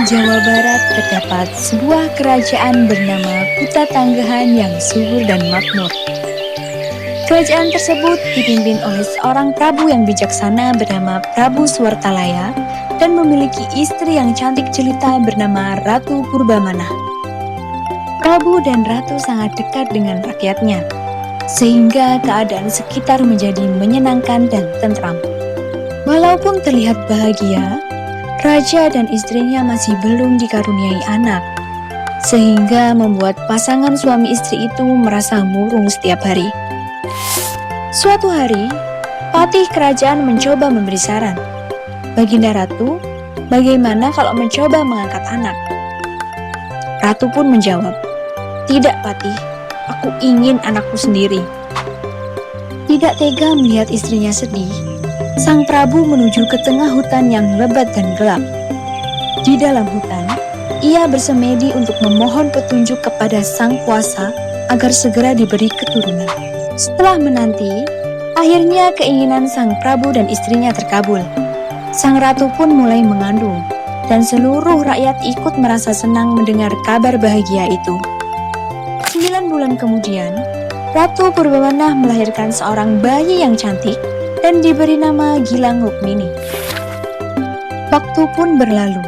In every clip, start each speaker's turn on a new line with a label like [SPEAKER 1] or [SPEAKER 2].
[SPEAKER 1] Jawa Barat terdapat sebuah kerajaan bernama Kuta Tanggahan yang subur dan makmur. Kerajaan tersebut dipimpin oleh seorang prabu yang bijaksana bernama Prabu Suwartalaya dan memiliki istri yang cantik jelita bernama Ratu Purbamana. Prabu dan Ratu sangat dekat dengan rakyatnya, sehingga keadaan sekitar menjadi menyenangkan dan tentram. Walaupun terlihat bahagia, raja dan istrinya masih belum dikaruniai anak, sehingga membuat pasangan suami istri itu merasa murung setiap hari. Suatu hari, patih kerajaan mencoba memberi saran. Baginda Ratu, bagaimana kalau mencoba mengangkat anak? Ratu pun menjawab, "Tidak, Patih, aku ingin anakku sendiri." Tidak tega melihat istrinya sedih, sang Prabu menuju ke tengah hutan yang lebat dan gelap. Di dalam hutan, ia bersemedi untuk memohon petunjuk kepada sang kuasa agar segera diberi keturunan. Setelah menanti, akhirnya keinginan sang Prabu dan istrinya terkabul. Sang Ratu pun mulai mengandung, dan seluruh rakyat ikut merasa senang mendengar kabar bahagia itu. 9 bulan kemudian, Ratu Purbamana melahirkan seorang bayi yang cantik dan diberi nama Gilang Rukmini. Waktu pun berlalu.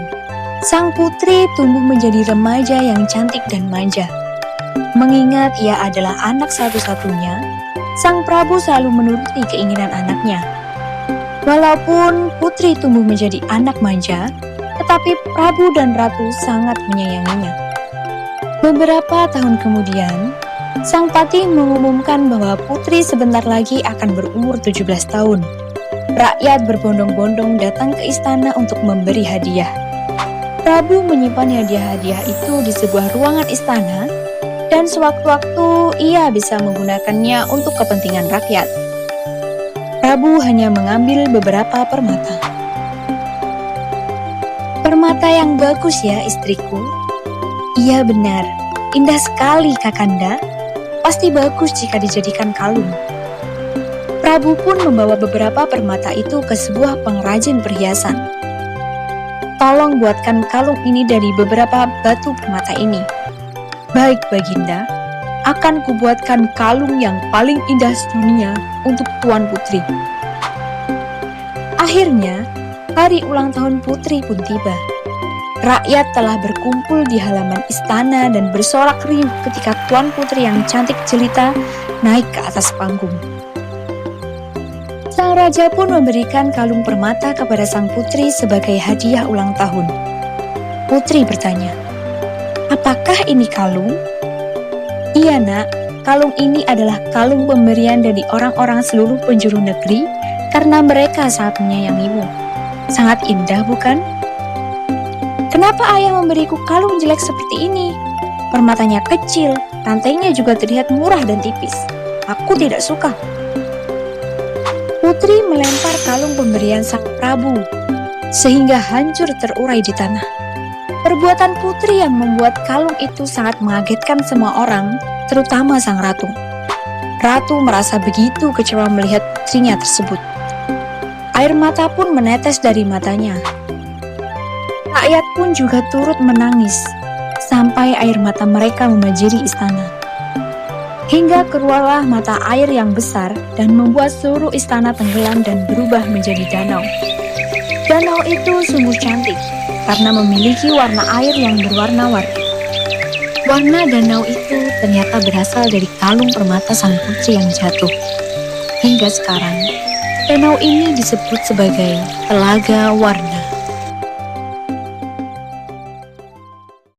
[SPEAKER 1] Sang putri tumbuh menjadi remaja yang cantik dan manja. Mengingat ia adalah anak satu-satunya, sang Prabu selalu menuruti keinginan anaknya. Walaupun putri tumbuh menjadi anak manja, tetapi Prabu dan Ratu sangat menyayanginya. Beberapa tahun kemudian, sang patih mengumumkan bahwa putri sebentar lagi akan berumur 17 tahun. Rakyat berbondong-bondong datang ke istana untuk memberi hadiah. Prabu menyimpan hadiah-hadiah itu di sebuah ruangan istana, dan sewaktu-waktu ia bisa menggunakannya untuk kepentingan rakyat. Prabu hanya mengambil beberapa permata. "Permata yang bagus ya, istriku." "Iya benar, indah sekali Kakanda. Pasti bagus jika dijadikan kalung." Prabu pun membawa beberapa permata itu ke sebuah pengrajin perhiasan. "Tolong buatkan kalung ini dari beberapa batu permata ini." "Baik Baginda, akan kubuatkan kalung yang paling indah sedunia untuk Tuan Putri." Akhirnya, hari ulang tahun putri pun tiba. Rakyat telah berkumpul di halaman istana dan bersorak riuh ketika Tuan Putri yang cantik jelita naik ke atas panggung. Sang raja pun memberikan kalung permata kepada sang putri sebagai hadiah ulang tahun. Putri bertanya, "Apakah ini kalung?" "Iya nak, kalung ini adalah kalung pemberian dari orang-orang seluruh penjuru negeri karena mereka sangat menyayangimu. Sangat indah bukan?" "Kenapa ayah memberiku kalung jelek seperti ini? Permatanya kecil, rantainya juga terlihat murah dan tipis. Aku tidak suka." Putri melempar kalung pemberian sang Prabu, sehingga hancur terurai di tanah. Perbuatan putri yang membuat kalung itu sangat mengagetkan semua orang, terutama sang ratu. Ratu merasa begitu kecewa melihat putrinya tersebut. Air mata pun menetes dari matanya. Rakyat pun juga turut menangis, sampai air mata mereka membanjiri istana. Hingga keluarlah mata air yang besar dan membuat seluruh istana tenggelam dan berubah menjadi danau. Danau itu sungguh cantik, karena memiliki warna air yang berwarna-warni. Warna danau itu ternyata berasal dari kalung permata sang putri yang jatuh. Hingga sekarang, danau ini disebut sebagai Telaga Warna.